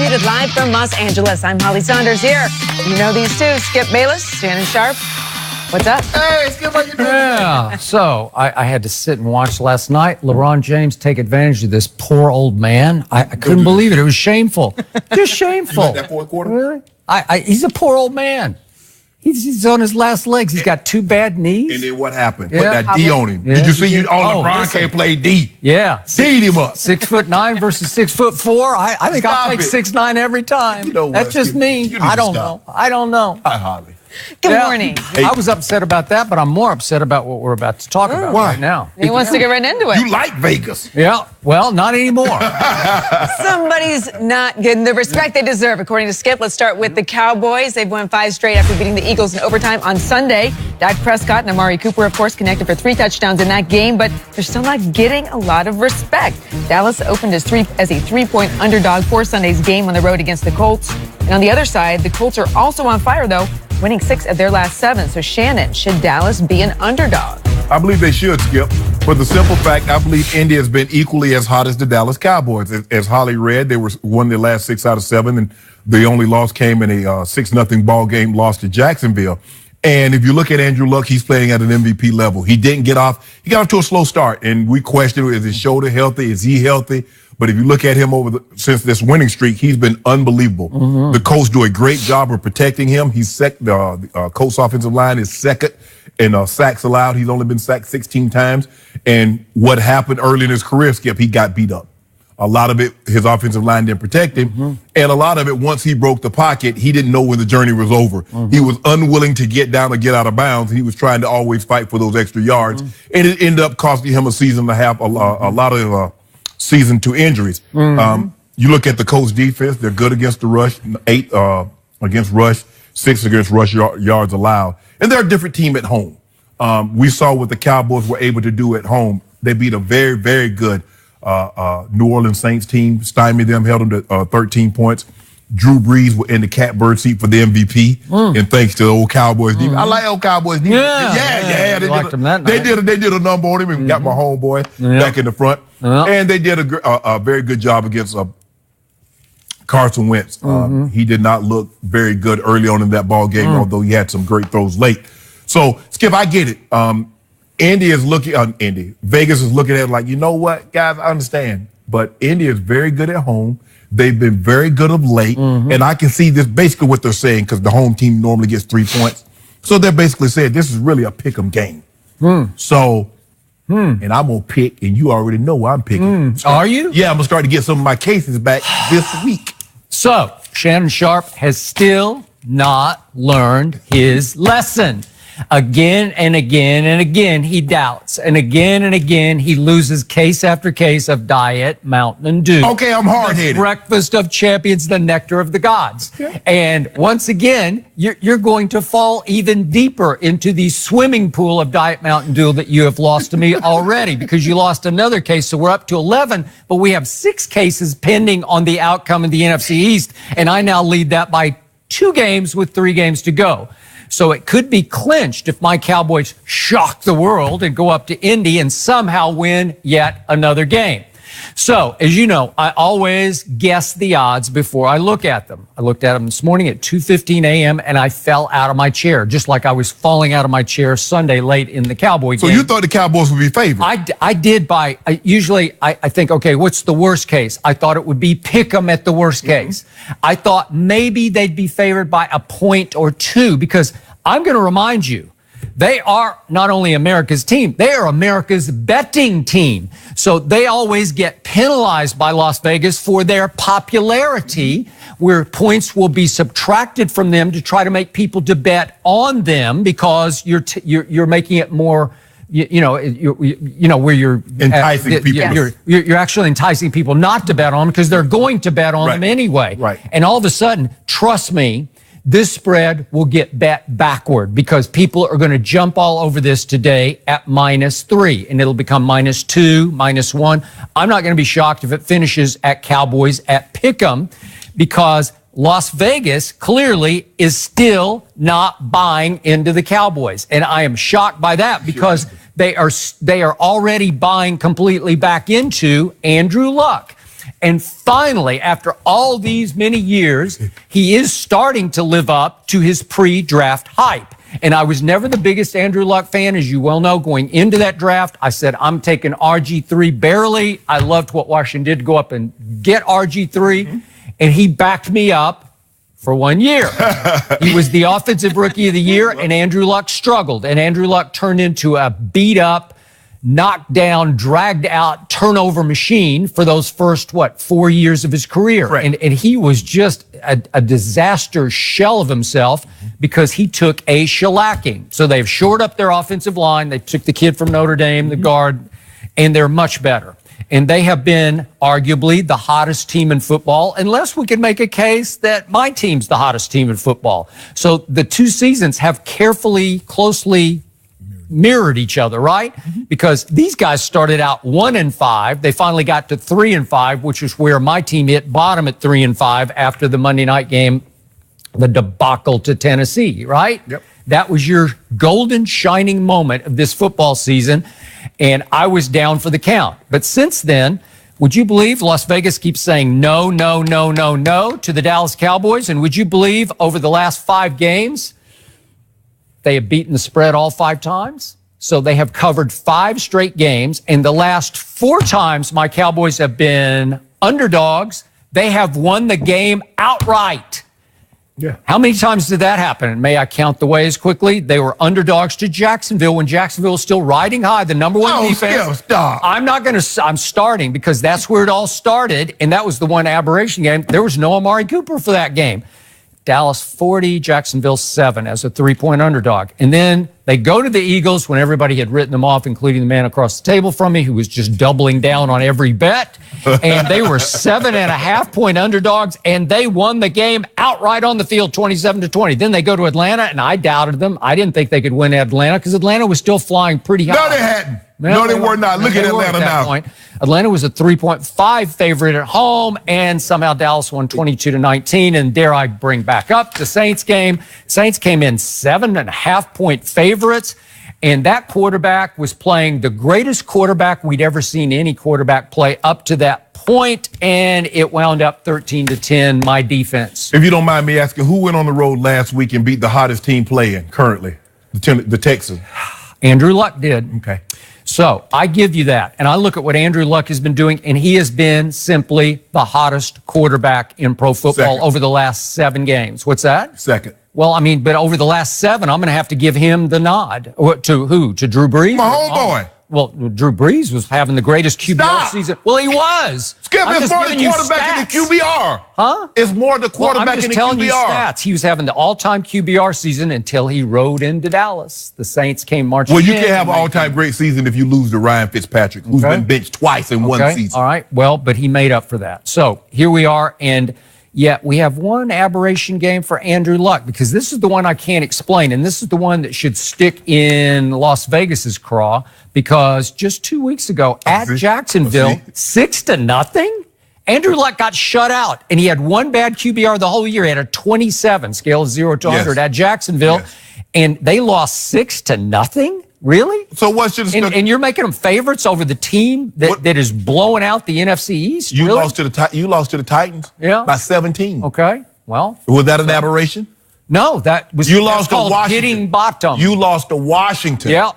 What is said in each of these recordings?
Undisputed live from Los Angeles. I'm Holly Saunders here. You know these two, Skip Bayless, Shannon Sharp. What's up? Hey, Skip, how you doing? Yeah, so I had to sit and watch last night. LeBron James take advantage of this poor old man. I couldn't believe it. It was shameful. Just shameful. You like that fourth quarter? Really? He's a poor old man. He's on his last legs. He's got two bad knees. And then what happened? Yeah. Put that D on him. Yeah. Did you see LeBron listen. can't play D? Yeah. Seed him up. 6'9" versus 6'4". I think I'll take 6'9" every time. You know what, That's just Skip? me. You need I to don't stop. know. I don't know. Hi, Holly. Good Yeah. morning. I was upset about that, but I'm more upset about what we're about to talk about Why? right now. He wants to get right into it. You like Vegas. Yeah, well, not anymore. Somebody's not getting the respect they deserve, according to Skip. Let's start with the Cowboys. They've won 5 straight after beating the Eagles in overtime on Sunday. Dak Prescott and Amari Cooper, of course, connected for 3 touchdowns in that game, but they're still not getting a lot of respect. Dallas opened as a 3-point underdog for Sunday's game on the road against the Colts. And on the other side, the Colts are also on fire, though, winning 6 of their last 7. So, Shannon, should Dallas be an underdog? I believe they should, Skip. For the simple fact, I believe Indy has been equally as hot as the Dallas Cowboys. As Holly read, they won their last 6 out of 7, and the only loss came in a 6-0 ball game loss to Jacksonville. And if you look at Andrew Luck, he's playing at an MVP level. He got off to a slow start, and we questioned, is his shoulder healthy? Is he healthy? But if you look at him since this winning streak, he's been unbelievable. The Colts do a great job of protecting him. The Colts offensive line is second in sacks allowed. He's only been sacked 16 times. And what happened early in his career, Skip, he got beat up. A lot of it, his offensive line didn't protect him. And a lot of it, once he broke the pocket, he didn't know when the journey was over. He was unwilling to get down or get out of bounds. He was trying to always fight for those extra yards. And it ended up costing him a season and a half, a lot of season 2 injuries. You look at the Colts defense, they're good against the rush, 8 against rush, 6 against rush yards allowed. And they're a different team at home. We saw what the Cowboys were able to do at home. They beat a very, very good New Orleans Saints team, stymied them, held them to 13 points. Drew Brees were in the catbird seat for the MVP, and thanks to the old Cowboys defense. I like old Cowboys defense. Yeah. They did a number on him and got my homeboy back in the front. And they did a very good job against Carson Wentz. He did not look very good early on in that ball game, although he had some great throws late. So, Skip, I get it. Vegas is looking at it like, you know what, guys, I understand. But Indy is very good at home. They've been very good of late. And I can see this basically what they're saying, because the home team normally gets 3 points. So they're basically saying this is really a pick 'em game. So, and I'm going to pick, and you already know I'm picking. Are you? Yeah, I'm going to start to get some of my cases back this week. So, Shannon Sharp has still not learned his lesson. Again and again and again, he doubts. And again, he loses case after case of Diet Mountain Dew. Okay, I'm hard-headed. Breakfast of champions, the nectar of the gods. And once again, you're going to fall even deeper into the swimming pool of Diet Mountain Dew that you have lost to me already, because you lost another case. So we're up to 11, but we have 6 cases pending on the outcome of the NFC East. And I now lead that by 2 games with 3 games to go. So it could be clinched if my Cowboys shock the world and go up to Indy and somehow win yet another game. So, as you know, I always guess the odds before I look at them. I looked at them this morning at 2:15 a.m. and I fell out of my chair, just like I was falling out of my chair Sunday late in the Cowboy game. So you thought the Cowboys would be favored? I did usually I think, okay, what's the worst case? I thought it would be pick 'em at the worst case. I thought maybe they'd be favored by a point or 2, because I'm going to remind you, they are not only America's team, they are America's betting team. So they always get penalized by Las Vegas for their popularity, where points will be subtracted from them to try to make people to bet on them, because you're making it more, where you're enticing people. You're actually enticing people not to bet on them, because they're going to bet on them anyway. Right. And all of a sudden, trust me, this spread will get bet backward, because people are going to jump all over this today at -3, and it'll become -2, -1. I'm not going to be shocked if it finishes at Cowboys at Pick'em, because Las Vegas clearly is still not buying into the Cowboys. And I am shocked by that, because they are already buying completely back into Andrew Luck. And finally, after all these many years, he is starting to live up to his pre-draft hype. And I was never the biggest Andrew Luck fan, as you well know. Going into that draft, I said, I'm taking RG3 barely. I loved what Washington did to go up and get RG3. And he backed me up for 1 year. He was the offensive rookie of the year, and Andrew Luck struggled. And Andrew Luck turned into a beat-up, knocked down, dragged out turnover machine for those first, 4 years of his career. Right. And he was just a disaster shell of himself because he took a shellacking. So they've shored up their offensive line. They took the kid from Notre Dame, the guard, and they're much better. And they have been arguably the hottest team in football, unless we can make a case that my team's the hottest team in football. So the two seasons have carefully, closely mirrored each other, right? Because these guys started out 1-5. They finally got to 3-5, which is where my team hit bottom at 3-5 after the Monday night game, the debacle to Tennessee, right? Yep. That was your golden shining moment of this football season, and I was down for the count. But since then, would you believe Las Vegas keeps saying no, no, no, no, no to the Dallas Cowboys? And would you believe over the last 5 games, they have beaten the spread all 5 times? So they have covered 5 straight games. And the last 4 times my Cowboys have been underdogs, they have won the game outright. Yeah. How many times did that happen? And may I count the ways quickly? They were underdogs to Jacksonville when Jacksonville was still riding high, the number 1 defense. Stop. I'm starting because that's where it all started. And that was the one aberration game. There was no Amari Cooper for that game. Dallas 40, Jacksonville 7 as a 3-point underdog. And then they go to the Eagles when everybody had written them off, including the man across the table from me who was just doubling down on every bet. And they were 7.5-point underdogs, and they won the game outright on the field, 27-20. Then they go to Atlanta, and I doubted them. I didn't think they could win Atlanta because Atlanta was still flying pretty high. No, they hadn't. No, they were not. Look at Atlanta now. Point. Atlanta was a 3.5 favorite at home, and somehow Dallas won 22-19. And dare I bring back up the Saints game? Saints came in 7.5-point favorites, and that quarterback was playing the greatest quarterback we'd ever seen any quarterback play up to that point, and it wound up 13-10, my defense. If you don't mind me asking, who went on the road last week and beat the hottest team playing currently, the Texans? Andrew Luck did. Okay. So I give you that. And I look at what Andrew Luck has been doing, and he has been simply the hottest quarterback in pro football over the last 7 games. What's that? Second. Well, I mean, but over the last 7, I'm going to have to give him the nod. To who? To Drew Brees? My homeboy. Well, Drew Brees was having the greatest QBR season. Well, he was. Skip, it's more the quarterback in the QBR. Huh? It's more the quarterback in the QBR. I'm just telling you stats. He was having the all-time QBR season until he rode into Dallas. The Saints came marching in. Well, you can't have an all-time great season if you lose to Ryan Fitzpatrick, who's been benched twice in one season. All right. Well, but he made up for that. So here we are, and yet we have one aberration game for Andrew Luck, because this is the one I can't explain, and this is the one that should stick in Las Vegas's craw, because just 2 weeks ago at Jacksonville, 6-0, Andrew Luck got shut out, and he had one bad QBR the whole year. He had a 27, scale of 0 to 100 at Jacksonville, and they lost 6-0. Really? So what should and you're making them favorites over the team that is blowing out the NFC East? You really? lost to the Titans by 17. Okay. Well, was that an aberration? No, that was called hitting bottom. You lost to Washington. Yeah.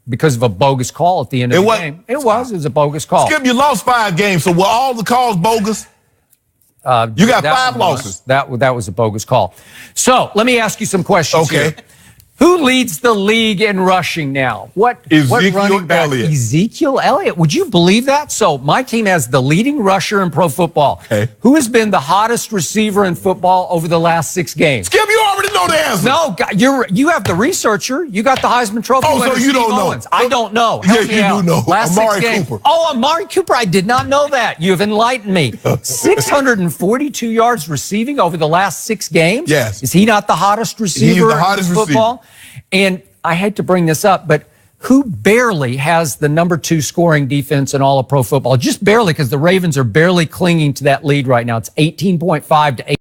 Because of a bogus call at the end of the game. It was a bogus call. Skip, you lost 5 games, so were all the calls bogus? You got 5 losses. That was a bogus call. So let me ask you some questions here. Who leads the league in rushing now? What running back? Elliott. Ezekiel Elliott. Would you believe that? So my team has the leading rusher in pro football. Okay. Who has been the hottest receiver in football over the last 6 games? Skip, you already know the answer. No, you have the researcher. You got the Heisman Trophy winner, so you Steve don't know. Owens. I don't know. Help me out. Do know. Last Amari 6 games. Cooper. Oh, Amari Cooper. I did not know that. You have enlightened me. 642 yards receiving over the last 6 games? Yes. Is he not the hottest receiver in football? And I hate to bring this up, but who barely has the number 2 scoring defense in all of pro football? Just barely, because the Ravens are barely clinging to that lead right now. It's 18.5 to 8.